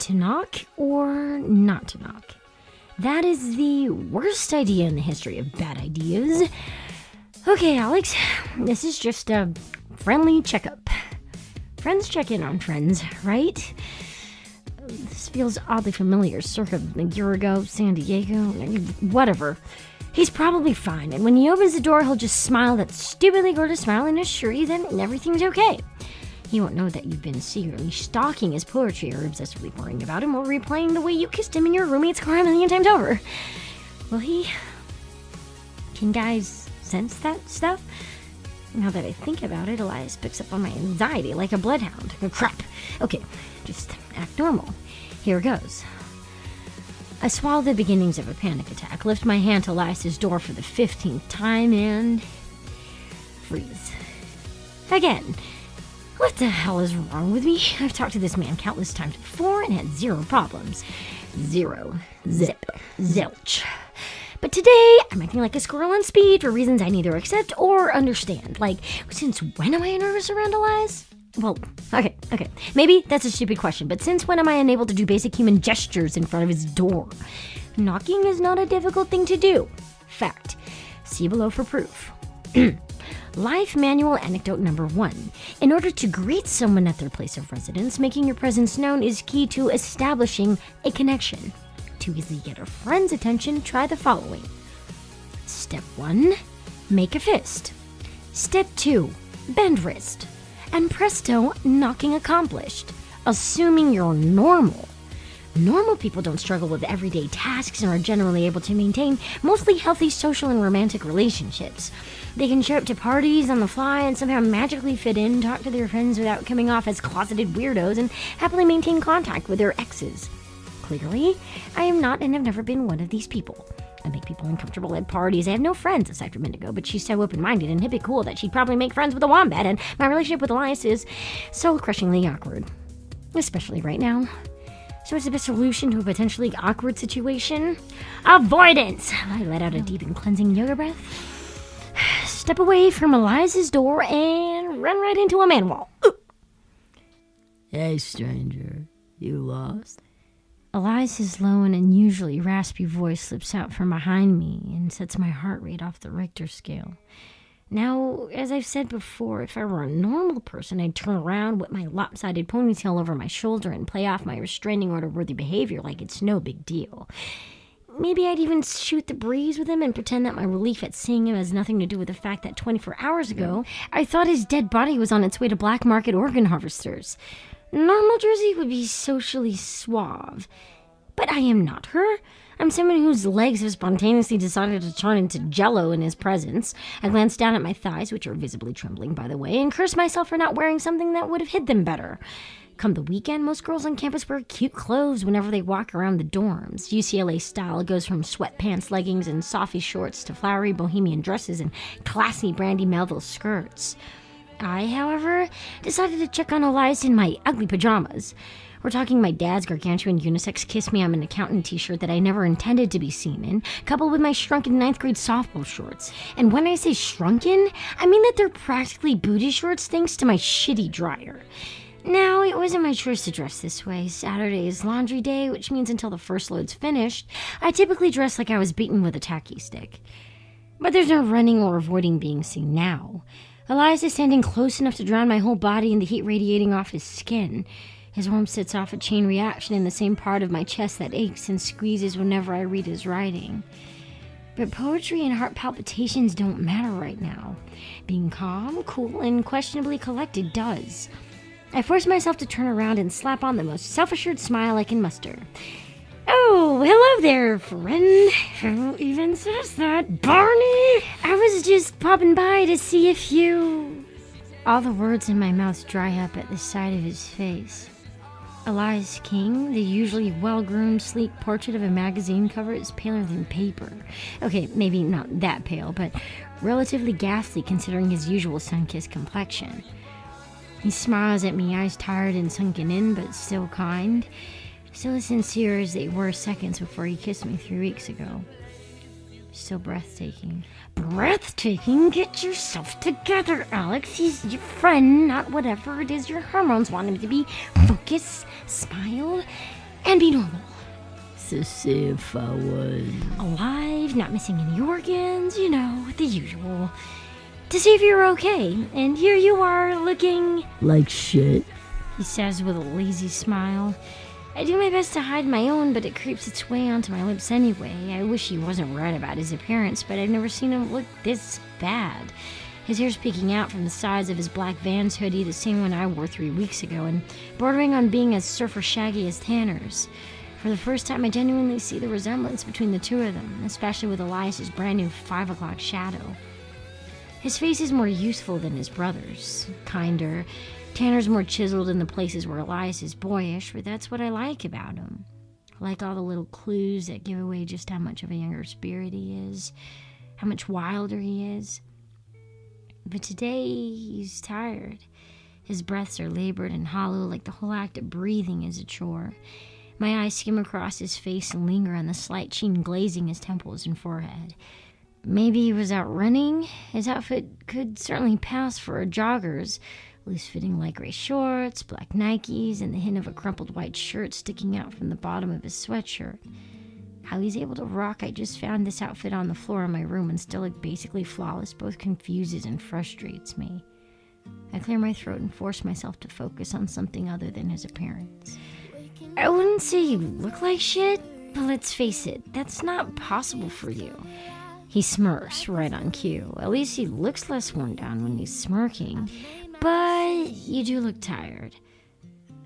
to knock or not to knock. That is the worst idea in the history of bad ideas. Okay, Alex, this is just a friendly checkup. Friends check in on friends, right? This feels oddly familiar, circa a year ago, San Diego, whatever. He's probably fine, and when he opens the door, he'll just smile that stupidly gorgeous smile and assure you that everything's okay. He won't know that you've been secretly stalking his poetry or obsessively worrying about him or replaying the way you kissed him in your roommate's car a million times over. Will he? Can guys sense that stuff? Now that I think about it, Elias picks up on my anxiety like a bloodhound. Crap. Okay, just act normal. Here goes. I swallow the beginnings of a panic attack, lift my hand to Elias's door for the 15th time, and freeze. Again. What the hell is wrong with me? I've talked to this man countless times before and had zero problems. Zero. Zip. Zilch. But today, I'm acting like a squirrel on speed for reasons I neither accept or understand. Like, since when am I nervous around Elias? Well, okay. Maybe that's a stupid question, but since when am I unable to do basic human gestures in front of his door? Knocking is not a difficult thing to do. Fact. See below for proof. Life manual anecdote number 1. In order to greet someone at their place of residence, making your presence known is key to establishing a connection. To easily get a friend's attention, try the following. Step 1, make a fist. Step 2, bend wrist. And presto, knocking accomplished. Assuming you're normal. Normal people don't struggle with everyday tasks and are generally able to maintain mostly healthy social and romantic relationships. They can show up to parties on the fly and somehow magically fit in, talk to their friends without coming off as closeted weirdos, and happily maintain contact with their exes. Clearly, I am not and have never been one of these people. I make people uncomfortable at parties. I have no friends, aside from Indigo, but she's so open-minded and hippie cool that she'd probably make friends with a wombat, and my relationship with Elias is soul-crushingly awkward. Especially right now. So what's the best solution to a potentially awkward situation? Avoidance! I let out a deep and cleansing yoga breath. Step away from Elias's door and run right into a man wall. Hey, stranger. You lost? Elias's low and unusually raspy voice slips out from behind me and sets my heart rate off the Richter scale. Now, as I've said before, if I were a normal person, I'd turn around, whip my lopsided ponytail over my shoulder, and play off my restraining order-worthy behavior like it's no big deal. Maybe I'd even shoot the breeze with him and pretend that my relief at seeing him has nothing to do with the fact that 24 hours ago, I thought his dead body was on its way to black market organ harvesters. Normal Jersey would be socially suave. But I am not her. I'm someone whose legs have spontaneously decided to turn into jello in his presence. I glance down at my thighs, which are visibly trembling, by the way, and curse myself for not wearing something that would have hid them better. Come the weekend, most girls on campus wear cute clothes whenever they walk around the dorms. UCLA style goes from sweatpants, leggings, and softy shorts to flowery bohemian dresses and classy Brandy Melville skirts. I, however, decided to check on Elias in my ugly pajamas. We're talking my dad's gargantuan unisex Kiss Me I'm an Accountant t-shirt that I never intended to be seen in, coupled with my shrunken 9th grade softball shorts. And when I say shrunken, I mean that they're practically booty shorts thanks to my shitty dryer. Now, it wasn't my choice to dress this way. Saturday is laundry day, which means until the first load's finished, I typically dress like I was beaten with a tacky stick. But there's no running or avoiding being seen now. Elias is standing close enough to drown my whole body in the heat radiating off his skin. His warmth sets off a chain reaction in the same part of my chest that aches and squeezes whenever I read his writing. But poetry and heart palpitations don't matter right now. Being calm, cool, and questionably collected does. I force myself to turn around and slap on the most self-assured smile I can muster. Oh, hello there, friend. Who even says that? Barney? I was just popping by to see if you... All the words in my mouth dry up at the sight of his face. Elias King, the usually well-groomed, sleek portrait of a magazine cover, is paler than paper. Okay, maybe not that pale, but relatively ghastly considering his usual sun-kissed complexion. He smiles at me, eyes tired and sunken in, but still kind. Still as sincere as they were seconds before he kissed me 3 weeks ago. Still breathtaking. Breathtaking? Get yourself together, Alex. He's your friend, not whatever it is your hormones want him to be. Focus, smile, and be normal. To see if I was... Alive, not missing any organs, you know, the usual. To see if you're okay, and here you are looking... like shit, he says with a lazy smile. I do my best to hide my own, but it creeps its way onto my lips anyway. I wish he wasn't right about his appearance, but I've never seen him look this bad. His hair's peeking out from the sides of his black Vans hoodie, the same one I wore 3 weeks ago, and bordering on being as surfer shaggy as Tanner's. For the first time, I genuinely see the resemblance between the two of them, especially with Elias's brand new 5 o'clock shadow. His face is more youthful than his brother's, kinder. Tanner's more chiseled in the places where Elias is boyish, but that's what I like about him. I like all the little clues that give away just how much of a younger spirit he is, how much wilder he is. But today, he's tired. His breaths are labored and hollow, like the whole act of breathing is a chore. My eyes skim across his face and linger on the slight sheen glazing his temples and forehead. Maybe he was out running. His outfit could certainly pass for a jogger's. Loose-fitting light gray shorts, black Nikes, and the hint of a crumpled white shirt sticking out from the bottom of his sweatshirt. How he's able to rock I just found this outfit on the floor in my room and still look basically flawless both confuses and frustrates me. I clear my throat and force myself to focus on something other than his appearance. I wouldn't say you look like shit, but let's face it, that's not possible for you. He smirks right on cue. At least he looks less worn down when he's smirking. But you do look tired.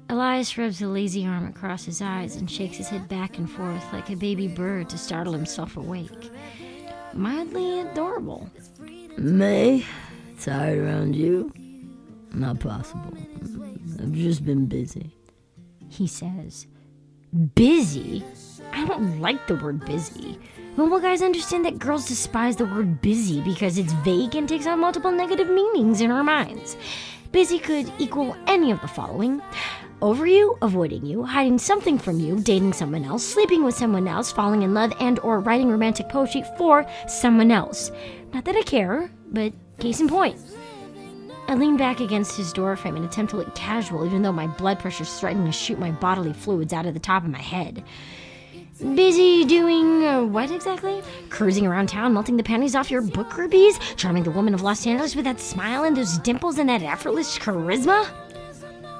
Elias rubs a lazy arm across his eyes and shakes his head back and forth like a baby bird to startle himself awake. Mildly adorable. May, tired around you? Not possible. I've just been busy. He says. Busy? I don't like the word busy. When will guys understand that girls despise the word busy because it's vague and takes on multiple negative meanings in our minds? Busy could equal any of the following. Over you, avoiding you, hiding something from you, dating someone else, sleeping with someone else, falling in love, and or writing romantic poetry for someone else. Not that I care, but case in point. I lean back against his doorframe and attempt to look casual, even though my blood pressure's threatening to shoot my bodily fluids out of the top of my head. Busy doing what exactly? Cruising around town, melting the panties off your book groupies? Charming the woman of Los Angeles with that smile and those dimples and that effortless charisma?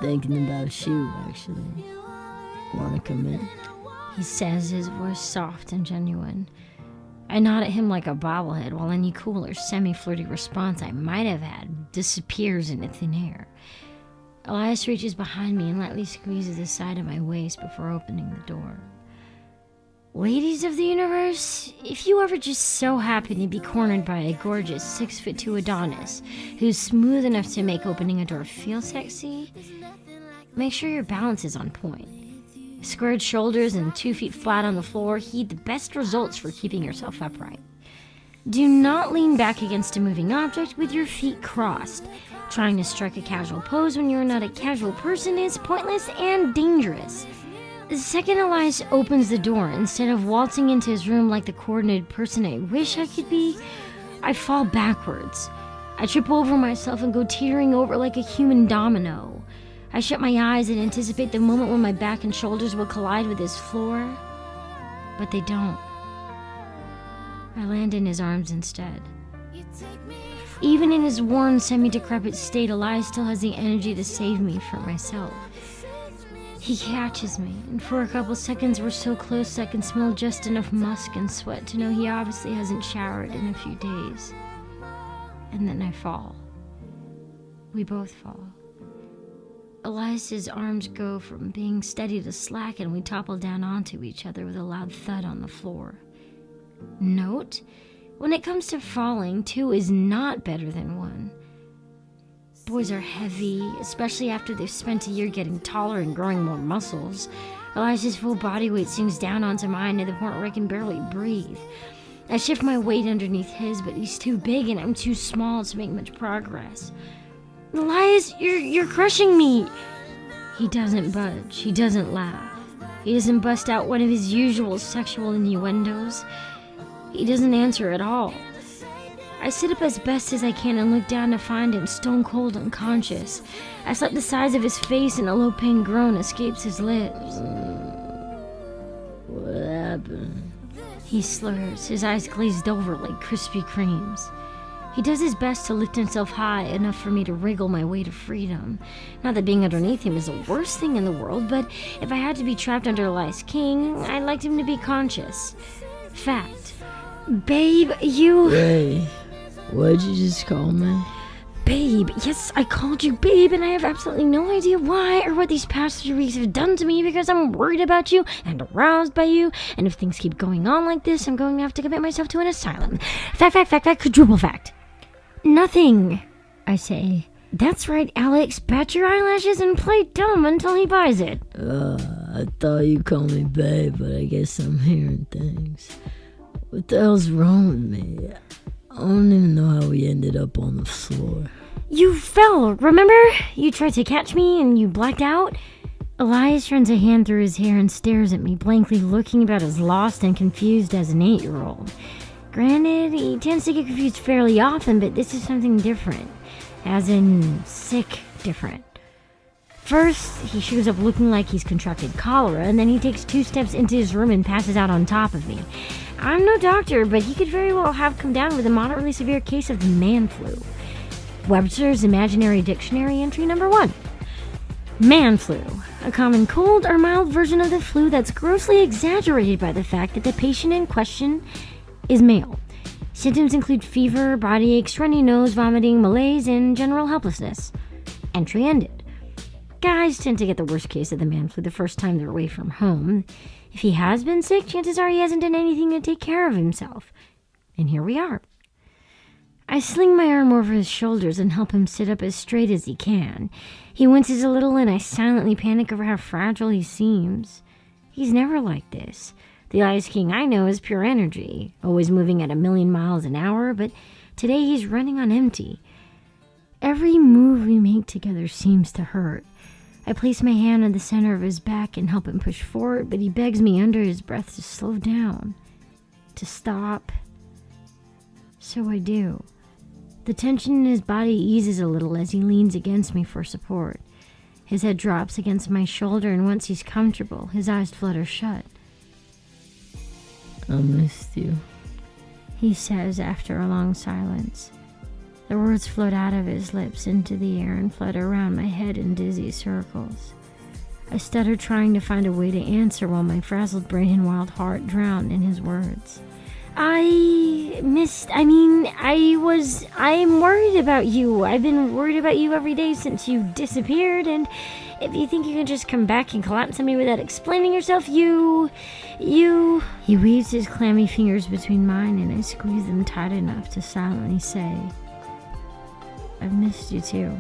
Thinking about you, actually. Wanna come in? He says, his voice soft and genuine. I nod at him like a bobblehead, while any cool or semi-flirty response I might have had disappears into thin air. Elias reaches behind me and lightly squeezes the side of my waist before opening the door. Ladies of the universe, if you ever just so happen to be cornered by a gorgeous 6'2" Adonis who's smooth enough to make opening a door feel sexy, make sure your balance is on point. Squared shoulders and 2 feet flat on the floor heed the best results for keeping yourself upright. Do not lean back against a moving object with your feet crossed. Trying to strike a casual pose when you're not a casual person is pointless and dangerous. The second Elias opens the door, instead of waltzing into his room like the coordinated person I wish I could be, I fall backwards. I trip over myself and go teetering over like a human domino. I shut my eyes and anticipate the moment when my back and shoulders will collide with his floor, but they don't. I land in his arms instead. Even in his worn, semi-decrepit state, Elias still has the energy to save me from myself. He catches me, and for a couple seconds we're so close I can smell just enough musk and sweat to know he obviously hasn't showered in a few days. And then I fall. We both fall. Elias's arms go from being steady to slack, and we topple down onto each other with a loud thud on the floor. Note, when it comes to falling, 2 is not better than 1. Boys are heavy, especially after they've spent a year getting taller and growing more muscles. Elias's full body weight sinks down onto mine to the point where I can barely breathe. I shift my weight underneath his, but he's too big and I'm too small to make much progress. Elias, you're crushing me! He doesn't budge. He doesn't laugh. He doesn't bust out one of his usual sexual innuendos. He doesn't answer at all. I sit up as best as I can and look down to find him stone cold unconscious. I slap the sides of his face and a low-paying groan escapes his lips. happened? He slurs, his eyes glazed over like Krispy Kremes. He does his best to lift himself high enough for me to wriggle my way to freedom. Not that being underneath him is the worst thing in the world, but if I had to be trapped under Elias King, I'd like him to be conscious. Fact. Babe, you... Hey, what'd you just call me? Babe, yes, I called you babe, and I have absolutely no idea why or what these past 3 weeks have done to me because I'm worried about you and aroused by you, and if things keep going on like this, I'm going to have to commit myself to an asylum. Fact, quadruple fact. Nothing, I say. That's right, Alex, bat your eyelashes and play dumb until he buys it. I thought you called me babe, but I guess I'm hearing things. What the hell's wrong with me? I don't even know how we ended up on the floor. You fell, remember? You tried to catch me and you blacked out. Elias runs a hand through his hair and stares at me, blankly looking about as lost and confused as an 8-year-old. Granted, he tends to get confused fairly often, but this is something different. As in, sick different. First, he shows up looking like he's contracted cholera, and then he takes 2 steps into his room and passes out on top of me. I'm no doctor, but he could very well have come down with a moderately severe case of the man flu. Webster's Imaginary Dictionary entry number 1. Man flu, a common cold or mild version of the flu that's grossly exaggerated by the fact that the patient in question is male. Symptoms include fever, body aches, runny nose, vomiting, malaise, and general helplessness. Entry ended. Guys tend to get the worst case of the man flu the first time they're away from home. If he has been sick, chances are he hasn't done anything to take care of himself. And here we are. I sling my arm over his shoulders and help him sit up as straight as he can. He winces a little and I silently panic over how fragile he seems. He's never like this. The Ice King I know is pure energy, always moving at 1,000,000 miles an hour, but today he's running on empty. Every move we make together seems to hurt. I place my hand on the center of his back and help him push forward, but he begs me under his breath to slow down, to stop. So I do. The tension in his body eases a little as he leans against me for support. His head drops against my shoulder, and once he's comfortable, his eyes flutter shut. I missed you, he says after a long silence. The words float out of his lips into the air and flutter around my head in dizzy circles. I stutter, trying to find a way to answer while my frazzled brain and wild heart drown in his words. I'm worried about you. I've been worried about you every day since you disappeared, and if you think you can just come back and collapse on me without explaining yourself, you... He weaves his clammy fingers between mine, and I squeeze them tight enough to silently say, I've missed you too.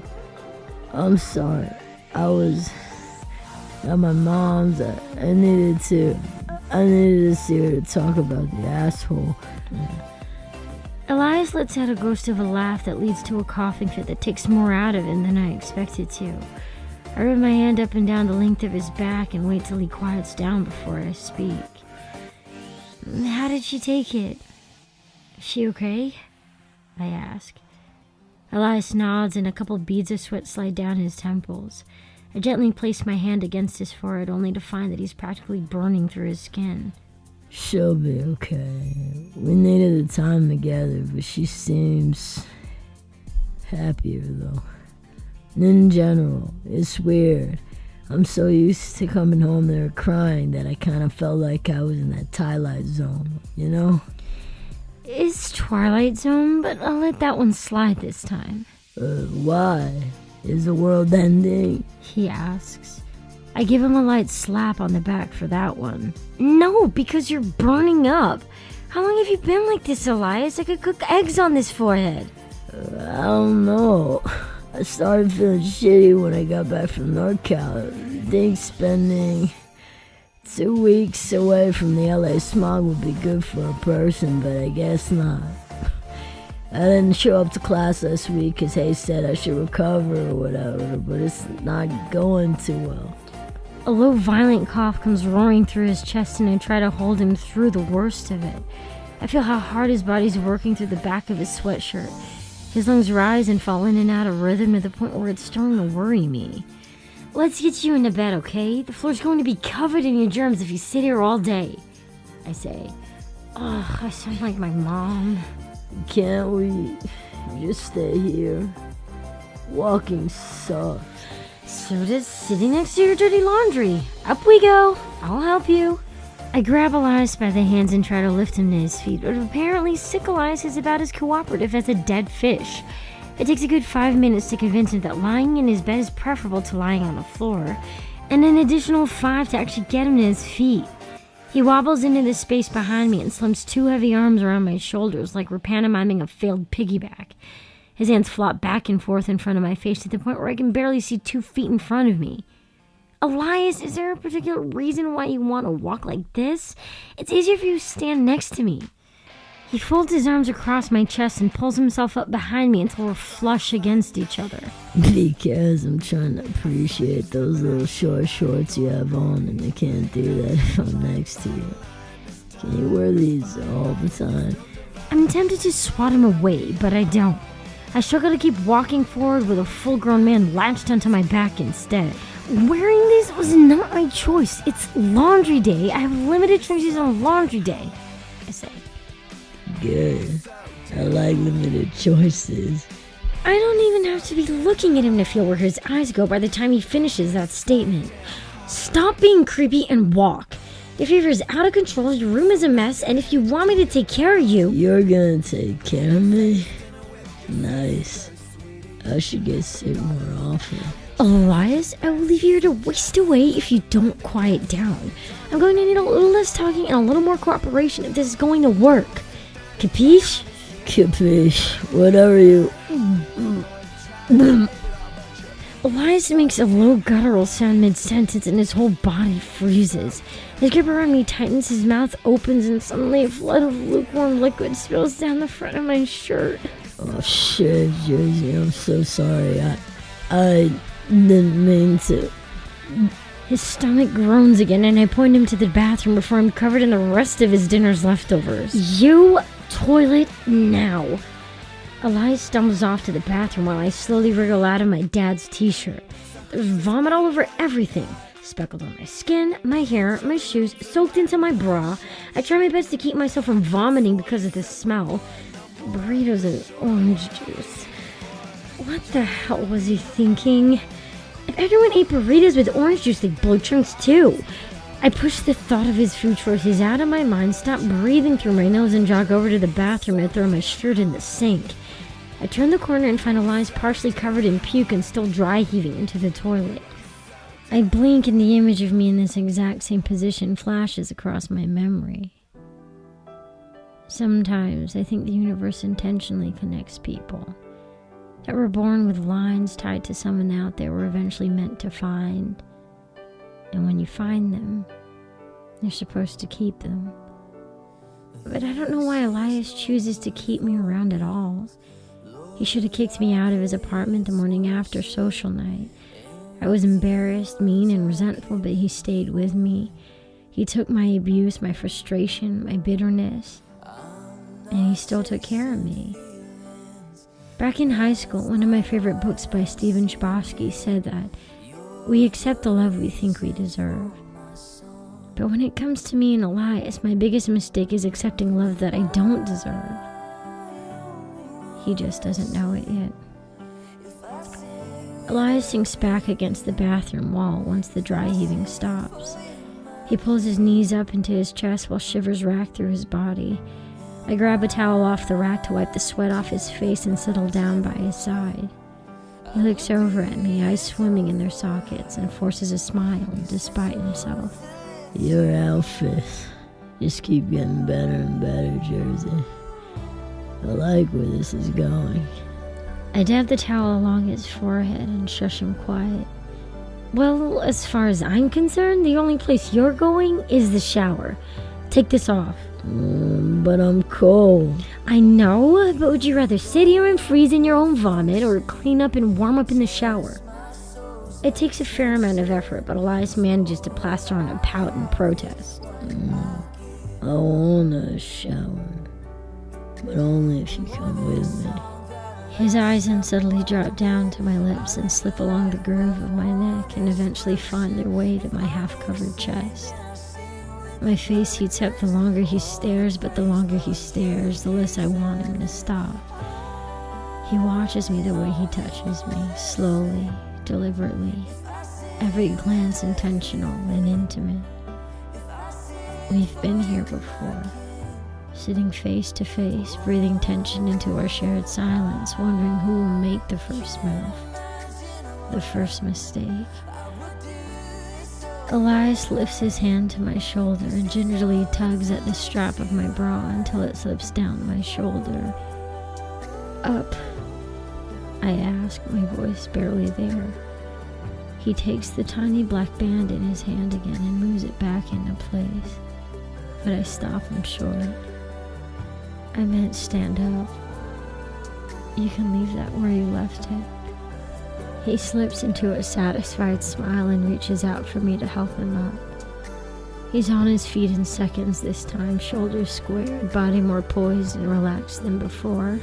I'm sorry. I was at my mom's. I needed to see her to talk about the asshole. Elias lets out a ghost of a laugh that leads to a coughing fit that takes more out of him than I expected to. I rub my hand up and down the length of his back and wait till he quiets down before I speak. How did she take it? Is she okay? I ask. Elias nods and a couple beads of sweat slide down his temples. I gently place my hand against his forehead only to find that he's practically burning through his skin. She'll be okay. We needed the time together, but she seems happier though. And in general, it's weird. I'm so used to coming home to her crying that I kind of felt like I was in that Twilight Zone, you know? It's Twilight Zone, but I'll let that one slide this time. Why? Is the world ending? He asks. I give him a light slap on the back for that one. No, because you're burning up. How long have you been like this, Elias? I could cook eggs on this forehead. I don't know. I started feeling shitty when I got back from NorCal. I think spending 2 weeks away from the LA smog would be good for a person, but I guess not. I didn't show up to class last week because Hayes said I should recover or whatever, but it's not going too well. A low, violent cough comes roaring through his chest, and I try to hold him through the worst of it. I feel how hard his body's working through the back of his sweatshirt. His lungs rise and fall in and out of rhythm to the point where it's starting to worry me. Let's get you into bed, okay? The floor's going to be covered in your germs if you sit here all day. I say. Ugh, I sound like my mom. Can't we just stay here? Walking sucks. So does sitting next to your dirty laundry. Up we go. I'll help you. I grab Elias by the hands and try to lift him to his feet, but apparently sick Elias is about as cooperative as a dead fish. It takes a good 5 minutes to convince him that lying in his bed is preferable to lying on the floor, and an additional 5 to actually get him to his feet. He wobbles into the space behind me and slumps 2 heavy arms around my shoulders like we're pantomiming a failed piggyback. His hands flop back and forth in front of my face to the point where I can barely see 2 feet in front of me. Elias, is there a particular reason why you want to walk like this? It's easier if you stand next to me. He folds his arms across my chest and pulls himself up behind me until we're flush against each other. Because I'm trying to appreciate those little short shorts you have on, and I can't do that if I'm next to you. Can you wear these all the time? I'm tempted to swat him away, but I don't. I struggle to keep walking forward with a full-grown man latched onto my back instead. Wearing these was not my choice. It's laundry day. I have limited choices on laundry day, I say. Good. I like limited choices. I don't even have to be looking at him to feel where his eyes go by the time he finishes that statement. Stop being creepy and walk. Your fever is out of control, your room is a mess, and if you want me to take care of you... You're gonna take care of me? Nice. I should get sick more often. Elias, I will leave you here to waste away if you don't quiet down. I'm going to need a little less talking and a little more cooperation if this is going to work. Capiche? Capiche. Whatever you... Elias makes a low guttural sound mid-sentence and his whole body freezes. His grip around me tightens, his mouth opens, and suddenly a flood of lukewarm liquid spills down the front of my shirt. Oh shit, Jersey, I'm so sorry. I didn't mean to. His stomach groans again, and I point him to the bathroom before I'm covered in the rest of his dinner's leftovers. You toilet now. Elias stumbles off to the bathroom while I slowly wriggle out of my dad's t-shirt. There's vomit all over everything. Speckled on my skin, my hair, my shoes, soaked into my bra. I try my best to keep myself from vomiting because of the smell. Burritos and orange juice. What the hell was he thinking? If everyone ate burritos with orange juice, they'd blow chunks too. I push the thought of his food choices out of my mind, stop breathing through my nose, and jog over to the bathroom and throw my shirt in the sink. I turn the corner and find Elias partially covered in puke and still dry heaving into the toilet. I blink and the image of me in this exact same position flashes across my memory. Sometimes I think the universe intentionally connects people. That we're born with lines tied to someone out there we're eventually meant to find. And when you find them, you're supposed to keep them. But I don't know why Elias chooses to keep me around at all. He should have kicked me out of his apartment the morning after social night. I was embarrassed, mean, and resentful, but he stayed with me. He took my abuse, my frustration, my bitterness, and he still took care of me. Back in high school, one of my favorite books by Stephen Chbosky said that we accept the love we think we deserve. But when it comes to me and Elias, my biggest mistake is accepting love that I don't deserve. He just doesn't know it yet. Elias sinks back against the bathroom wall once the dry heaving stops. He pulls his knees up into his chest while shivers rack through his body. I grab a towel off the rack to wipe the sweat off his face and settle down by his side. He looks over at me, eyes swimming in their sockets, and forces a smile despite himself. Your outfits just keep getting better and better, Jersey. I like where this is going. I dab the towel along his forehead and shush him quiet. Well, as far as I'm concerned, the only place you're going is the shower. Take this off. But I'm cold. I know, but would you rather sit here and freeze in your own vomit or clean up and warm up in the shower? It takes a fair amount of effort, but Elias manages to plaster on a pout in protest. I want a shower, but only if you come with me. His eyes unsteadily drop down to my lips and slip along the groove of my neck and eventually find their way to my half-covered chest. My face heats up the longer he stares, but the longer he stares, the less I want him to stop. He watches me the way he touches me, slowly, deliberately, every glance intentional and intimate. We've been here before, sitting face to face, breathing tension into our shared silence, wondering who will make the first move, the first mistake. Elias lifts his hand to my shoulder and gingerly tugs at the strap of my bra until it slips down my shoulder. Up, I ask, my voice barely there. He takes the tiny black band in his hand again and moves it back into place, but I stop him short. I meant stand up. You can leave that where you left it. He slips into a satisfied smile and reaches out for me to help him up. He's on his feet in seconds this time, shoulders squared, body more poised and relaxed than before.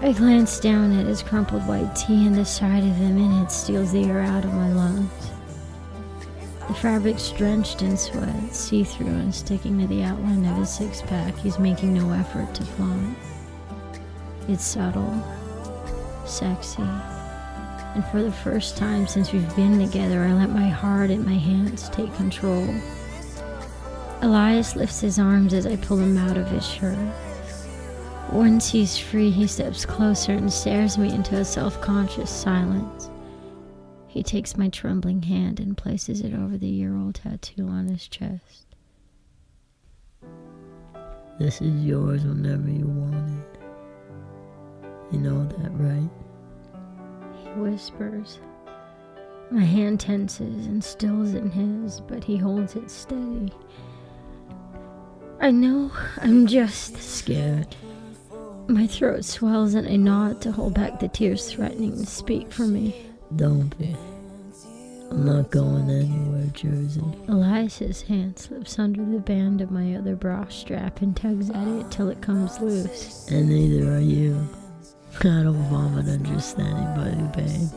I glance down at his crumpled white tee and the sight of him in it steals the air out of my lungs. The fabric's drenched in sweat, see-through and sticking to the outline of his six-pack. He's making no effort to flaunt. It's subtle, sexy, and for the first time since we've been together, I let my heart and my hands take control. Elias lifts his arms as I pull him out of his shirt. Once he's free, he steps closer and stares me into a self-conscious silence. He takes my trembling hand and places it over the year-old tattoo on his chest. This is yours whenever you want it. You know that, right? He whispers. My hand tenses and stills in his, but he holds it steady. I know, I'm just scared. My throat swells and I nod to hold back the tears threatening to speak for me. Don't be. I'm not going anywhere, Jersey. Elias's hand slips under the band of my other bra strap and tugs at it till it comes loose. And neither are you. I don't vomit on just anybody, babe.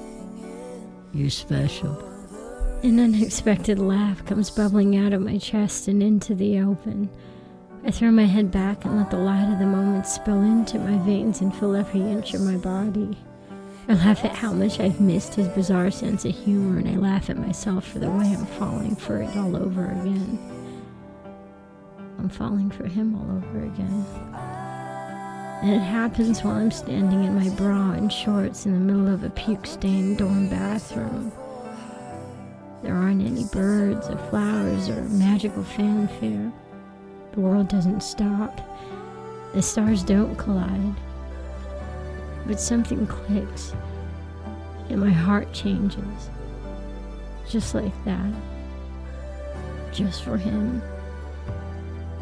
You're special. An unexpected laugh comes bubbling out of my chest and into the open. I throw my head back and let the light of the moment spill into my veins and fill every inch of my body. I laugh at how much I've missed his bizarre sense of humor, and I laugh at myself for the way I'm falling for it all over again. I'm falling for him all over again. And it happens while I'm standing in my bra and shorts in the middle of a puke-stained dorm bathroom. There aren't any birds or flowers or magical fanfare. The world doesn't stop. The stars don't collide. But something clicks, and my heart changes. Just like that. Just for him.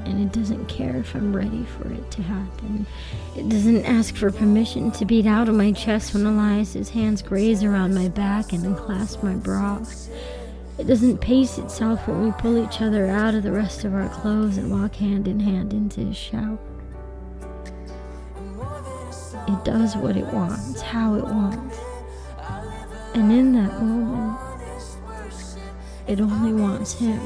And it doesn't care if I'm ready for it to happen. It doesn't ask for permission to beat out of my chest when Elias's hands graze around my back and unclasp my bra. It doesn't pace itself when we pull each other out of the rest of our clothes and walk hand in hand into his shower. It does what it wants, how it wants. And in that moment, it only wants him.